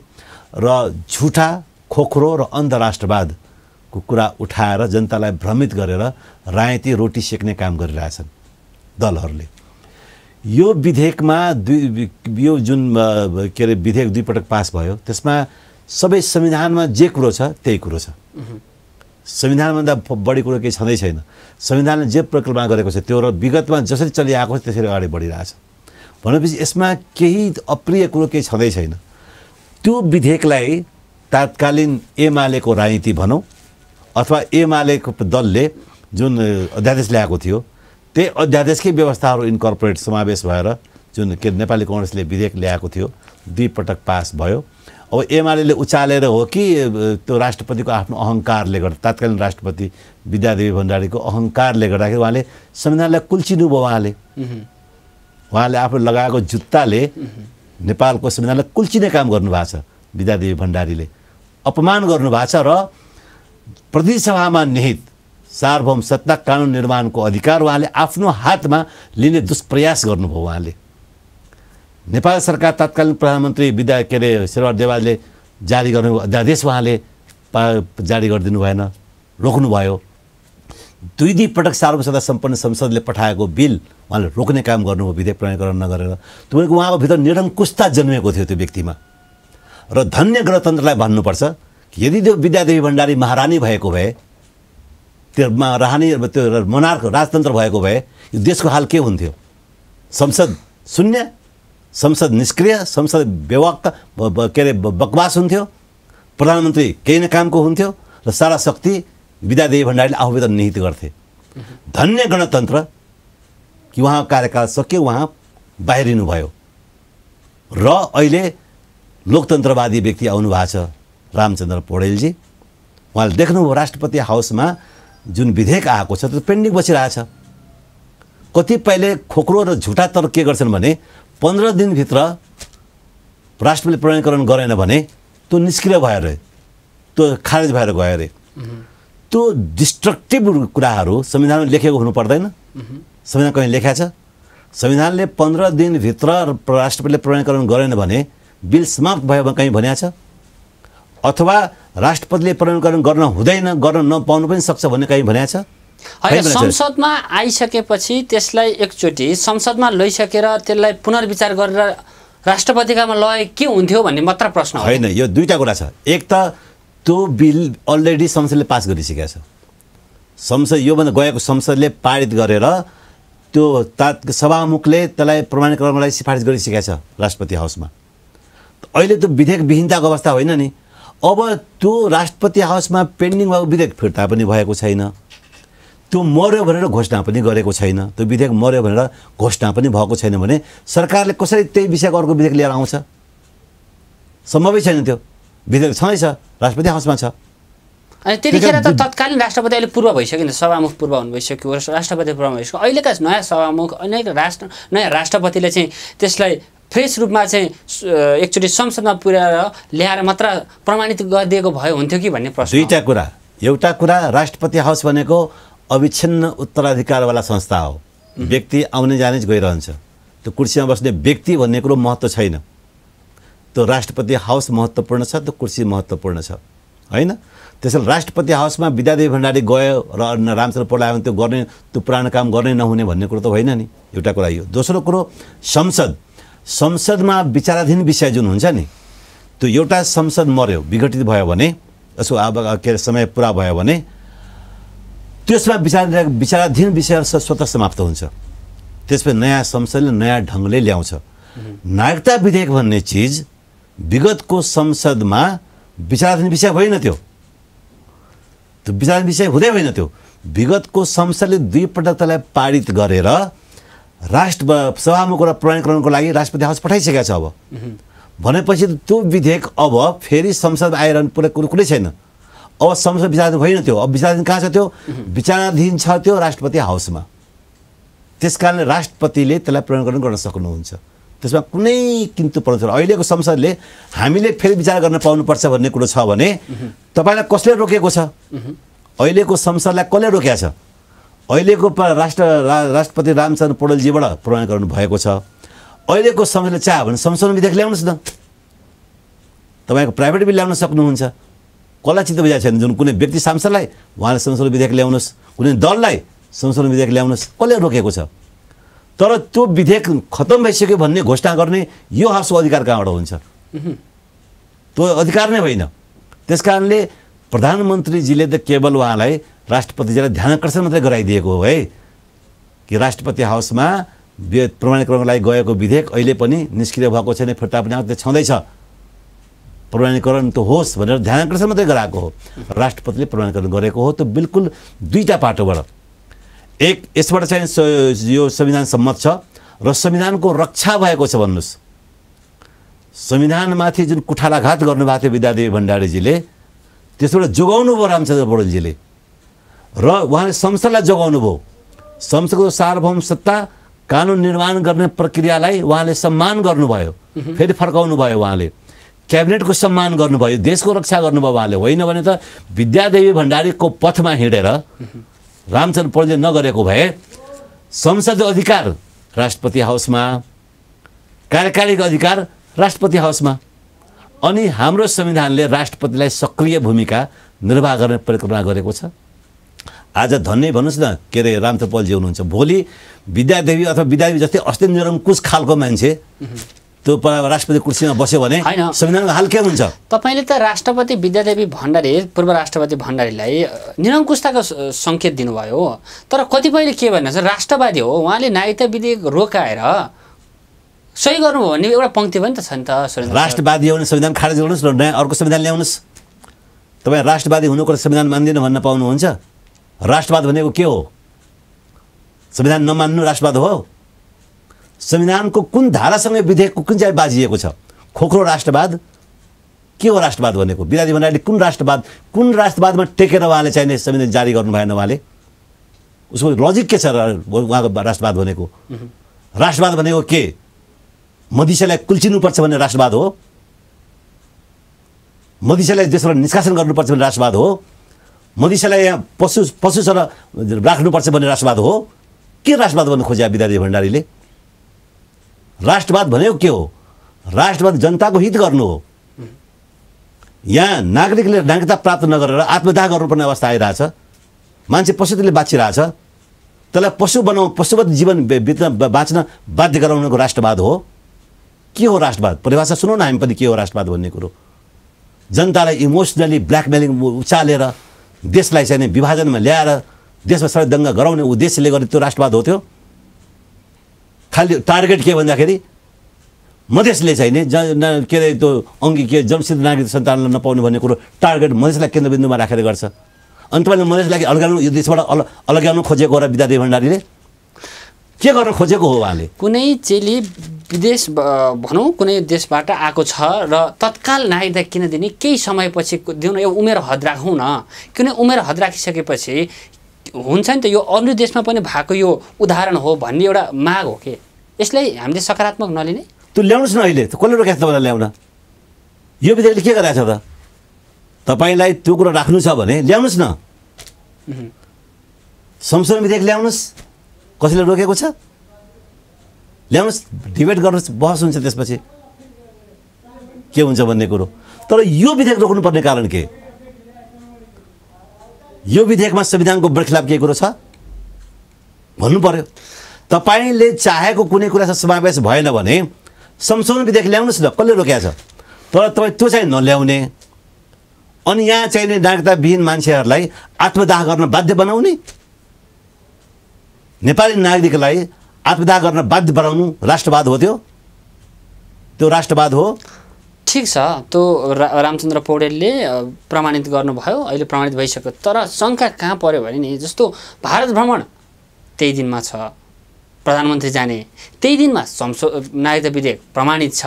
र झुटा खोक्रो र अन्तर्राष्ट्रवादको कुरा उठाएर जनतालाई भ्रमित गरेर राजनीति रोटी सेक्ने काम गरिरहेछन् दलहरूले। यो विधेयकमा यो जुन के अरे विधेयक 2 पटक पास भयो त्यसमा सबै संविधानमा जे कुरो छ त्यही कुरो छ। संविधानभन्दा बढी कुरो केही छँदै छैन। संविधानले जे परिकल्पना गरेको छ त्यो र विगतमा जसरी चलिआएको छ त्यसरी अगाडि बढिरहेछ भनेपछि यसमा केही अप्रिय कुरो केही छँदै छैन। त्यो विधेयकलाई तात्कालीन एमालेको राजनीति भनौँ अथवा एमालेको दलले जुन अध्यादेश ल्याएको थियो त्यही अध्यादेशकै व्यवस्थाहरू इन्कर्पोरेट समावेश भएर जुन के नेपाली कांग्रेसले विधेयक ल्याएको थियो 2 पटक पास भयो। अब एमाले उचालेर हो कि त्यो राष्ट्रपतिको आफ्नो अहङ्कारले गर्दा तात्कालीन राष्ट्रपति विद्यादेवी भण्डारीको अहङ्कारले गर्दाखेरि उहाँले संविधानलाई कुल्चिनु भयो। उहाँले आफूले लगाएको जुत्ताले नेपालको संविधानलाई कुल्चिने काम गर्नुभएको छ। विद्यादेवी भण्डारीले अपमान गर्नुभएको छ र प्रतिनिधि सभामा निहित सार्वभौम सत्ता कानुन निर्माणको अधिकार उहाँले आफ्नो हातमा लिने दुष्प्रयास गर्नुभयो। उहाँले नेपाल सरकार तत्कालीन प्रधानमन्त्री शेरबहादुर देवालले जारी गर्ने अध्यादेश उहाँले जारी गरिदिनु भएन, रोक्नुभयो। 2 पटक सार्वभौम सत्ता सम्पन्न संसदले पठाएको बिल उहाँले रोक्ने काम गर्नुभयो विधेयक प्रमाणीकरण नगरेर। तपाईँको उहाँको भित्र निरङ्कुशता जन्मेको थियो त्यो व्यक्तिमा। र धन्य गणतन्त्रलाई भन्नुपर्छ कि यदि त्यो विद्यादेवी भण्डारी महारानी भएको भए त्यो त्यो मोनार्क राजतन्त्र भएको भए यो देशको हाल के हुन्थ्यो? संसद शून्य, संसद निष्क्रिय, संसद बकवास हुन्थ्यो, प्रधानमन्त्री केही न कामको हुन्थ्यो र सारा शक्ति विद्यादेवी भण्डारीले आफूभित्र निहित गर्थे। धन्य गणतन्त्र कि उहाँको कार्यकाल सकियो, उहाँ बाहिरिनु भयो र अहिले लोकतन्त्रवादी व्यक्ति आउनु भएको छ रामचन्द्र पौडेलजी। उहाँले देख्नुभयो राष्ट्रपति हाउसमा जुन विधेयक आएको छ त्यो पेन्डिङ बसिरहेछ। कतिपयले खोक्रो र झुटा तर्क के गर्छन् भने 15 दिनभित्र राष्ट्रपतिले प्रमाणीकरण गरेन भने त्यो निष्क्रिय भयो रे, त्यो खारेज भएर गयो अरे। त्यो डिस्ट्रक्टिभ कुराहरू संविधानमा लेखेको हुनु पर्दैन? संविधान कहीँ लेखेको छ? संविधानले 15 दिनभित्र राष्ट्रपतिले प्रमाणीकरण गरेन भने बिल समाप्त भयो कहीँ भनेको छ? अथवा राष्ट्रपतिले प्रमाणीकरण गर्न हुँदैन, गर्न नपाउनु पनि सक्छ भन्ने कहीँ भनेको छ? संसदमा आइसकेपछि त्यसलाई एकचोटि संसदमा लैसकेर त्यसलाई पुनर्विचार गरेर राष्ट्रपतिकामा लए के हुन्थ्यो भन्ने मात्र प्रश्न होइन। यो 2टा कुरा छ। एक त त्यो बिल अलरेडी संसदले पास गरिसकेको छ। संसद योभन्दा गएको संसदले पारित गरेर त्यो सभामुखले त्यसलाई प्रमाणीकरणलाई सिफारिस गरिसकेको छ राष्ट्रपति हाउसमा। अहिले त्यो विधेयक विहीनताको अवस्था होइन नि। अब त्यो राष्ट्रपति हाउसमा पेन्डिङ भएको विधेयक फिर्ता पनि भएको छैन, त्यो मर्यो भनेर घोषणा पनि गरेको छैन, त्यो विधेयक मर्यो भनेर घोषणा पनि भएको छैन भने सरकारले कसरी त्यही विषयको अर्को विधेयक लिएर आउँछ? सम्भवै छैन। त्यो विधेयक छँदैछ, राष्ट्रपति हाउसमा छ। अनि त्यतिखेर त तत्कालीन राष्ट्रपति अहिले पूर्व भइसक्यो नि, सभामुख पूर्व हुनु भइसक्यो, राष्ट्रपति पूर्व भइसक्यो। अहिलेका नयाँ सभामुख नयाँ राष्ट्रपतिले चाहिँ त्यसलाई फ्रेस रूपमा चाहिँ एकचोटि संसदमा पुर्याएर ल्याएर मात्र प्रमाणित गरिदिएको भए हुन्थ्यो कि भन्ने प्रश्न। 2टा कुरा। एउटा कुरा राष्ट्रपति हाउस भनेको अविच्छिन्न उत्तराधिकारवाला संस्था हो। व्यक्ति आउने जाने गइरहन्छ। त्यो कुर्सीमा बस्ने व्यक्ति भन्ने कुरो महत्त्व छैन। त्यो राष्ट्रपति हाउस महत्त्वपूर्ण छ, त्यो कुर्सी महत्त्वपूर्ण छ हैन। त्यसैले राष्ट्रपति हाउसमा विद्यादेवी भण्डारी गयो र रामचन्द्र पौडेल आयो भने त्यो गर्ने, त्यो पुरानो काम गर्ने नहुने भन्ने कुरो त होइन नि, एउटा कुरा यो। दोस्रो कुरो संसदमा विचाराधीन विषय जुन हुन्छ नि, त्यो एउटा संसद मर्यो, विघटित भयो भने, यसको अब के समय पुरा भयो भने त्यसमा विचाराधीन विषय स्वतः समाप्त हुन्छ। त्यसपछि नयाँ संसदले नयाँ ढङ्गले ल्याउँछ। नागरिकता विधेयक भन्ने चिज विगतको संसदमा विचाराधीन विषय होइन, त्यो विचाराधीन विषय हुँदै होइन। त्यो विगतको संसदले 2 पटक त्यसलाई पारित गरेर सभामुखको र प्रमाणीकरणको लागि राष्ट्रपति हाउस पठाइसकेको छ। अब भनेपछि त्यो विधेयक अब फेरि संसदमा आइरहनु कुरै छैन। अब संसद विचाराधीन होइन त्यो, अब विचाराधीन कहाँ छ? त्यो विचाराधीन छ त्यो राष्ट्रपति हाउसमा। त्यस कारणले राष्ट्रपतिले त्यसलाई प्रमाणीकरण गर्न सक्नुहुन्छ, त्यसमा कुनै किन्तु पर्नु छैन। अहिलेको संसदले हामीले फेरि विचार गर्न पाउनुपर्छ भन्ने कुरो छ भने तपाईँलाई कसले रोकेको छ? अहिलेको संसदलाई कसले रोकेको छ? अहिलेको राष्ट्रपति रामचन्द्र पौडेलजीबाट प्रमाणीकरण भएको छ। अहिलेको संसदले चाह्यो भने संशोधन विधेयक ल्याउनुहोस् न, तपाईँको प्राइभेट बिल ल्याउन सक्नुहुन्छ। कसलाई चित्त बुझाएको छैन? जुन कुनै व्यक्ति सांसदलाई उहाँले संशोधन विधेयक ल्याउनुहोस्, कुनै दललाई संशोधन विधेयक ल्याउनुहोस्, कसले रोकेको छ? तर त्यो विधेयक खत्तम भइसक्यो भन्ने घोषणा गर्ने यो हाउसको अधिकार कहाँबाट हुन्छ? त्यो अधिकार नै होइन। त्यस कारणले प्रधानमन्त्रीजीले त केवल उहाँलाई राष्ट्रपतिजीलाई ध्यानाकर्षण मात्रै गराइदिएको हो है कि राष्ट्रपति हाउसमा प्रमाणीकरणको लागि गएको विधेयक अहिले पनि निष्क्रिय भएको छैन, फिर्ता पनि आउँदै छँदैछ, प्रमाणीकरण त होस् भनेर ध्यानाकर्षण मात्रै गराएको हो। राष्ट्रपतिले प्रमाणीकरण गरेको हो। त्यो बिल्कुल दुईटा पाटोबाट, एक यसबाट चाहिँ यो संविधान सम्मत छ र संविधानको रक्षा भएको छ भन्नुहोस्। संविधानमाथि जुन कुठाराघात गर्नुभएको थियो विद्यादेवी भण्डारीजीले, त्यसबाट जोगाउनु भयो रामचन्द्र पौडेलजीले र उहाँले संसदलाई जोगाउनु भयो। संसदको सार्वभौम सत्ता, कानुन निर्माण गर्ने प्रक्रियालाई उहाँले सम्मान गर्नुभयो, फेरि फर्काउनु भयो। उहाँले क्याबिनेटको सम्मान गर्नुभयो, देशको रक्षा गर्नुभयो उहाँले। होइन भने त विद्यादेवी भण्डारीको पथमा हिँडेर रामचन्द्र पौडेलले नगरेको भए संसदीय अधिकार राष्ट्रपति हाउसमा, कार्यकारिक अधिकार राष्ट्रपति हाउसमा, अनि हाम्रो संविधानले राष्ट्रपतिलाई सक्रिय भूमिका निर्वाह गर्ने परिकल्पना गरेको छ। आज धन्य भन्नुहोस् न, के अरे रामचन्द्र पौडेलजी हुनुहुन्छ, भोलि विद्यादेवी अथवा विद्यादेवी जस्तै अस्ति निरङ्कुश खालको मान्छे त्यो राष्ट्रपति कुर्सीमा बस्यो भने संविधानको हाल के हुन्छ? तपाईँले त राष्ट्रपति विद्यादेवी भण्डारी, पूर्व राष्ट्रपति भण्डारीलाई निरङ्कुशताको सङ्केत दिनुभयो, तर कतिपयले के भन्नुहुन्छ, राष्ट्रवादी हो उहाँले नागरिकता विधेयक रोकाएर सही गर्नुभयो भन्ने एउटा पङ्क्ति पनि त छ नि त। राष्ट्रवादी हो भने संविधान खारेज गर्नुहोस् र नयाँ अर्को संविधान ल्याउनुहोस्। तपाईँ राष्ट्रवादी हुनुको संविधान मान्दिनँ भन्न पाउनुहुन्छ? राष्ट्रवाद भनेको के हो? संविधान नमान्नु राष्ट्रवाद हो? संविधानको कुन धारासँग विधेयकको कुन चाहिँ बाजिएको छ? खोक्रो राष्ट्रवाद के हो? राष्ट्रवाद भनेको विद्यादेवी भण्डारीले कुन राष्ट्रवादमा टेकेर उहाँले चाहिने संविधान जारी गर्नु भएन? उहाँले उसको लजिक के छ? उहाँको राष्ट्रवाद भनेको, राष्ट्रवाद भनेको के? मधेसीलाई कुल्चिनुपर्छ भन्ने राष्ट्रवाद हो? मधेसीलाई देशबाट निष्कासन गर्नुपर्छ भन्ने राष्ट्रवाद हो? मधेसीलाई यहाँ पशुसँग राख्नुपर्छ भन्ने राष्ट्रवाद हो? के राष्ट्रवाद भन्नु खोज्या विद्यादेवी भण्डारीले? राष्ट्रवाद भनेको के हो? राष्ट्रवाद जनताको हित गर्नु हो। यहाँ नागरिकले नागरिकता प्राप्त नगरेर आत्मदाह गर्नुपर्ने अवस्था आइरहेछ। मान्छे पशुले बाँचिरहेछ, त्यसलाई पशु बनाऊ, पशुवत जीवन बाँच्न बाध्य गराउनुको राष्ट्रवाद हो? के हो राष्ट्रवाद? परिभाषा सुनौ न हामी पनि के हो राष्ट्रवाद भन्ने कुरो। जनतालाई इमोसनली ब्ल्याकमेलिङ उचालेर देशलाई चाहिँ विभाजनमा ल्याएर देशमा सबै दङ्गा गराउने उद्देश्यले गर्ने त्यो राष्ट्रवाद हो? त्यो खालि टार्गेट के भन्दाखेरि मधेसले चाहिँ के अरे त्यो अङ्गी के जन्मसिद्ध नागरिक सन्तानलाई नपाउने भन्ने कुरो टार्गेट मधेसलाई केन्द्रबिन्दुमा राखेर गर्छ। अनि तपाईँले मधेसलाई अलगाउनु, यो देशबाट अलगाउनु खोजेको हो र विद्यादेवी भण्डारीले के गर्न खोजेको हो? उहाँले कुनै चेली विदेश भनौँ कुनै देशबाट आएको छ र तत्काल नागरिकता किन दिने, केही समयपछि दिउँ न, यो उमेर हद राखौँ न। किन उमेर हद राखिसकेपछि हुन्छ नि त, यो अन्य देशमा पनि भएको यो उदाहरण हो भन्ने एउटा माग हो कि यसलाई हामीले सकारात्मक नलिने? त्यो ल्याउनुहोस् न। अहिले कसले रोकेको छ तपाईँलाई ल्याउन? यो विधेयकले के गरेको छ त? तपाईँलाई त्यो कुरो राख्नु छ भने ल्याउनुहोस् न, संशोधन विधेयक ल्याउनुहोस्। कसैले रोकेको छ? ल्याउनुहोस्, डिबेट गर्नुहोस्, बहस हुन्छ त्यसपछि। के हुन्छ भन्ने कुरो। तर यो विधेयक रोक्नुपर्ने कारण के? यो विधेयकमा संविधानको बरखिलाफ केही कुरो छ भन्नु पर्यो। तपाईँले चाहेको कुनै कुरा समावेश भएन भने संशोधन विधेयक ल्याउनुहोस् न, कसले रोकेको छ? तर तपाईँ त्यो चाहिँ नल्याउने अनि यहाँ चाहिने नागरिकताविहीन मान्छेहरूलाई आत्मदाह गर्न बाध्य बनाउने, नेपाली नागरिकलाई आत्मदाह गर्न बाध्य बनाउनु राष्ट्रवाद हो? त्यो राष्ट्रवाद हो? ठिक छ, त्यो रामचन्द्र पौडेलले प्रमाणित गर्नुभयो, अहिले प्रमाणित भइसक्यो। तर शङ्का कहाँ पर्यो भने नि, जस्तो भारत भ्रमण त्यही दिनमा छ, प्रधानमन्त्री जाने त्यही दिनमा नागरिकता विधेयक प्रमाणित छ,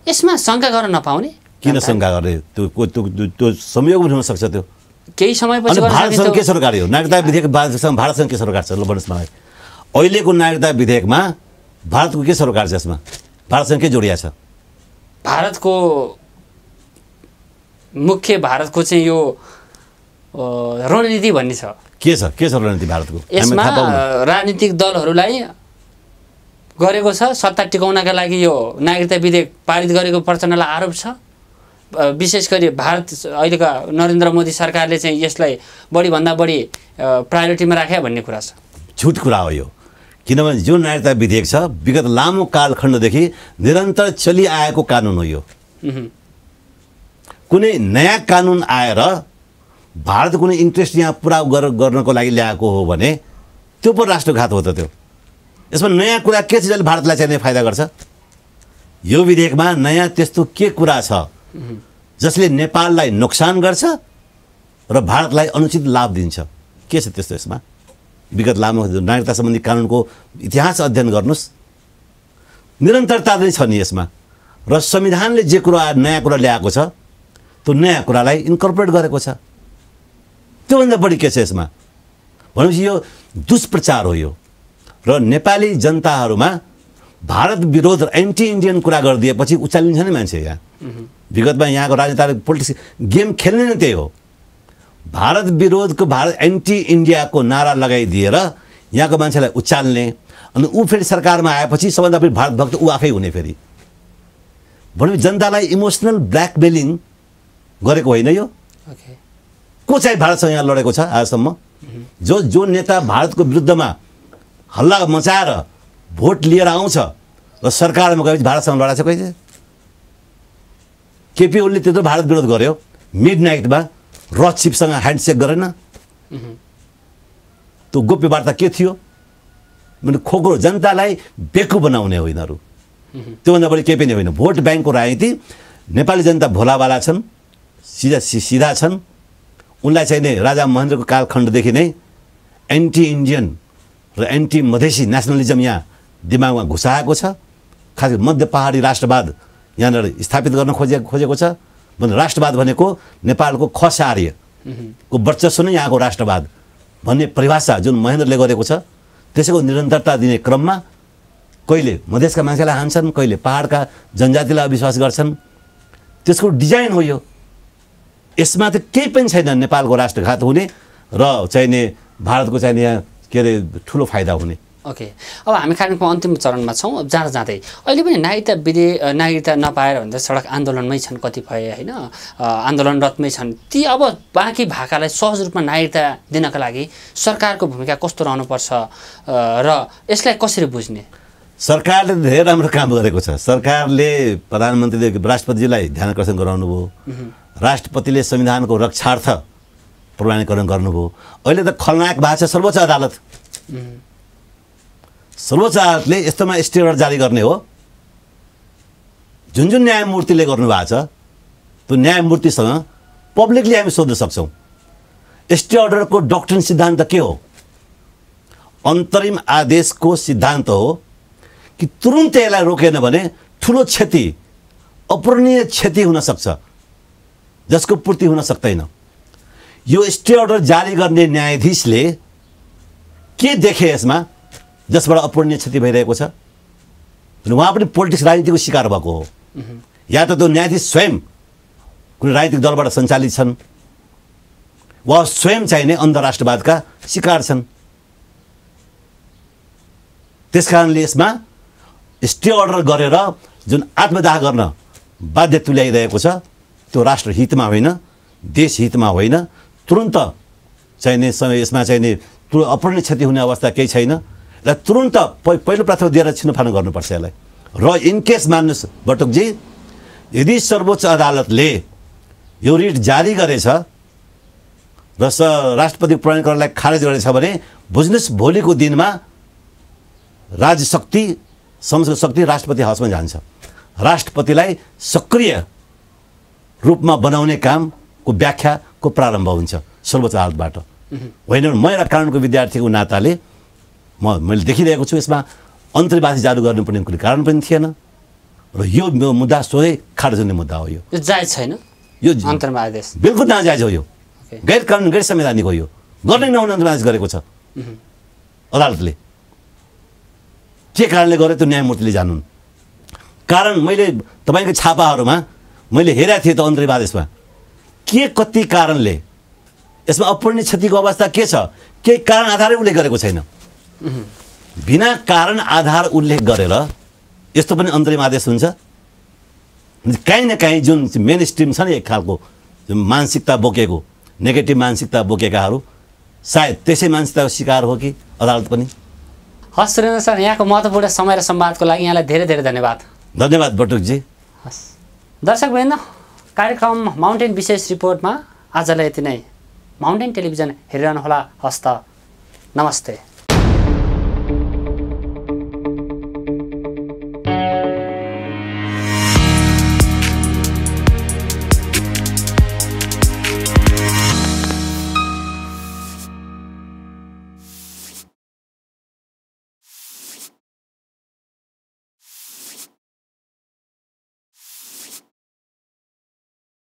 यसमा शङ्का गर्न नपाउने? किन शङ्का गर्ने? त्यो संयोग हुन सक्छ। त्यो केही समयपछि भारतसँग के सरकार हो? नागरिकता विधेयक भारतसँग के सरकार छ? ल भन्नुहोस् मलाई। अहिलेको नागरिकता विधेयकमा भारतको के सरकार छ? यसमा भारतसँग के जोडिया छ? भारतको मुख्य भारतको चाहिँ यो रणनीति भन्ने छ। के छ रणनीति भारतको? यसमा राजनीतिक दलहरूलाई गरेको छ सत्ता टिकाउनका लागि यो नागरिकता विधेयक पारित गरेको प्रचण्डलाई आरोप छ। विशेष गरी भारत अहिलेका नरेन्द्र मोदी सरकारले चाहिँ यसलाई बढीभन्दा बढी प्रायोरिटीमा राखे भन्ने कुरा छ। झुट कुरा हो यो। किनभने जुन नागरिकता विधेयक छ विगत लामो कालखण्डदेखि निरन्तर चलिआएको कानुन हो यो। कुनै नयाँ कानुन आएर भारत कुनै इन्ट्रेस्ट यहाँ पुरा गर्नको लागि ल्याएको हो भने त्यो पो राष्ट्रघात हो त। त्यो यसमा नयाँ कुरा के छ जसले भारतलाई चाहिँ फाइदा गर्छ? यो विधेयकमा नयाँ त्यस्तो के कुरा छ जसले नेपाललाई नोक्सान गर्छ र भारतलाई अनुचित लाभ दिन्छ? के छ त्यस्तो यसमा? विगत लामो नागरिकता सम्बन्धी कानुनको इतिहास अध्ययन गर्नुहोस्, निरन्तरता नै छ नि यसमा। र संविधानले जे कुरा नयाँ कुरा ल्याएको छ त्यो नयाँ कुरालाई इन्कर्पोरेट गरेको छ। त्योभन्दा बढी के छ यसमा? भनेपछि यो दुष्प्रचार हो यो। र नेपाली जनताहरूमा भारत विरोध र एन्टी इन्डियन कुरा गरिदिएपछि उचालिन्छ नि मान्छे। यहाँ विगतमा यहाँको राजनीतिक पोलिटिक्स गेम खेल्ने नै त्यही हो। भारत विरोधको भारत एन्टी इन्डियाको नारा लगाइदिएर यहाँको मान्छेलाई उचाल्ने, अनि ऊ फेरि सरकारमा आएपछि सबभन्दा फेरि भारत भक्त ऊ आफै हुने। फेरि भनेपछि जनतालाई इमोसनल ब्ल्याकमेलिङ गरेको होइन यो। को चाहिँ भारतसँग यहाँ लडेको छ आजसम्म? जो नेता भारतको विरुद्धमा हल्ला मचाएर भोट लिएर आउँछ र सरकारमा गएपछि भारतसँग लडाएको छ कहिले? केपी ओलीले त्यत्रो भारत विरोध गर्यो, मिड नाइटमा रथ चिपसँग ह्यान्डसेक गरेन? त्यो गोप्य वार्ता के थियो? मैले खोक्रो जनतालाई बेकु बनाउने हो यिनीहरू। त्योभन्दा बढी केही पनि होइन। भोट ब्याङ्कको राजनीति। नेपाली जनता भोलावाला छन्, सिधा छन्। उनलाई चाहिँ नै राजा महेन्द्रको कालखण्डदेखि नै एन्टी इन्डियन र एन्टी मधेसी नेसनलिजम यहाँ दिमागमा घुसाएको छ। खास गरी मध्य पहाडी राष्ट्रवाद यहाँनिर स्थापित गर्न खोजेको छ। भने राष्ट्रवाद भनेको नेपालको खसार्यको वर्चस्व नै यहाँको राष्ट्रवाद भन्ने परिभाषा जुन महेन्द्रले गरेको छ, त्यसैको निरन्तरता दिने क्रममा कहिले मधेसका मान्छेलाई हान्छन्, कहिले पहाडका जनजातिलाई अविश्वास गर्छन्। त्यसको डिजाइन हो यो। यसमा त केही पनि छैन नेपालको राष्ट्रघात हुने र चाहिने भारतको चाहिने यहाँ के अरे ठुलो फाइदा हुने। ओके, अब हामी कार्यक्रमको अन्तिम चरणमा छौँ। जाँदा जाँदै अहिले पनि नागरिकता नपाएर भन्दा सडक आन्दोलनमै छन् कतिपय, होइन, आन्दोलनरतमै छन्। ती अब बाँकी भाकालाई सहज रूपमा नागरिकता दिनका लागि सरकारको भूमिका कस्तो रहनुपर्छ र यसलाई कसरी बुझ्ने? सरकारले धेरै राम्रो काम गरेको छ। सरकारले प्रधानमन्त्रीले राष्ट्रपतिजीलाई ध्यान आकर्षण गराउनु भयो, राष्ट्रपतिले संविधानको रक्षार्थ प्रमाणीकरण गर्नुभयो। अहिले त खलनायक भएको छ सर्वोच्च अदालत। सर्वोच्च अदालतले यस्तोमा स्टे अर्डर जारी गर्ने हो। जुन न्यायमूर्तिले गर्नुभएको छ त्यो न्यायमूर्तिसँग पब्लिकली हामी सोध्न सक्छौँ स्टे अर्डरको डक्ट्रिन सिद्धान्त के हो? अन्तरिम आदेशको सिद्धान्त हो कि तुरुन्तै यसलाई रोकेन भने ठुलो क्षति, अपूरणीय क्षति हुन सक्छ जसको पूर्ति हुन सक्दैन। यो स्टे अर्डर जारी गर्ने न्यायाधीशले के देखे यसमा जसबाट अपूरणीय क्षति भइरहेको छ? उहाँ पनि पोलिटिक्स राजनीतिको शिकार भएको हो, या त त्यो न्यायाधीश स्वयं कुनै राजनीतिक दलबाट सञ्चालित छन् वा स्वयं चाहिने अन्तर्राष्ट्रवादका शिकार छन्। त्यसकारणले यसमा स्टे अर्डर गरेर जुन आत्मदाह गर्न बाध्य तुल्याइरहेको छ त्यो राष्ट्र हितमा होइन, देश हितमा होइन। तुरुन्त चाहिने समय यसमा चाहिने अपूर्ण क्षति हुने अवस्था केही छैन र तुरुन्त पहिलो प्राथमिकता दिएर छिनोफानो गर्नुपर्छ यसलाई। र इनकेस मान्नुहोस् बटुकजी, यदि सर्वोच्च अदालतले यो रिट जारी गरेछ र राष्ट्रपति प्रमाणीकरणलाई खारेज गरेछ भने बुझ्नुहोस् भोलिको दिनमा राजशक्ति संसद शक्ति राष्ट्रपति हाउसमा जान्छ। राष्ट्रपतिलाई सक्रिय रूपमा बनाउने कामको व्याख्याको प्रारम्भ हुन्छ सर्वोच्च अदालतबाट। होइन म एउटा कानुनको विद्यार्थीको नाताले मैले देखिरहेको छु यसमा अन्तर्वासी जारी गर्नुपर्ने कुनै कारण पनि थिएन र यो मुद्दा सोझै खारेज हुने मुद्दा हो। यो जायज छैन, यो अन्तर्वादेश बिल्कुल नाजायज हो। यो गैर कानुन गैर संवैधानिक हो। यो गर्नै नहुने अन्तर्वादेश गरेको छ अदालतले। के कारणले गर्यो त्यो न्यायमूर्तिले जानुन्। कारण मैले तपाईँको छापाहरूमा मैले हेरेको थिएँ त अन्तर्वादेशमा के कति कारणले यसमा अपूर्ण क्षतिको अवस्था के छ, केही कारण आधारै उल्लेख गरेको छैन। बिना कारण आधार उल्लेख गरेर यस्तो पनि अन्तरिम आदेश हुन्छ। काहीँ न काहीँ जुन मेन स्ट्रिम छ नि एक खालको मानसिकता बोकेको नेगेटिभ मानसिकता बोकेकाहरू सायद त्यसै मानसिकताको शिकार हो कि अदालत पनि। हस् सुरेन्द्र सर, यहाँको महत्त्वपूर्ण समय र संवादको लागि यहाँलाई धेरै धेरै धन्यवाद। धन्यवाद बटुकजी। हस् दर्शकवृन्द, कार्यक्रम माउन्टेन विशेष रिपोर्टमा आजलाई यति नै। माउन्टेन टेलिभिजन हेरिरहनुहोला। हस्त नमस्ते।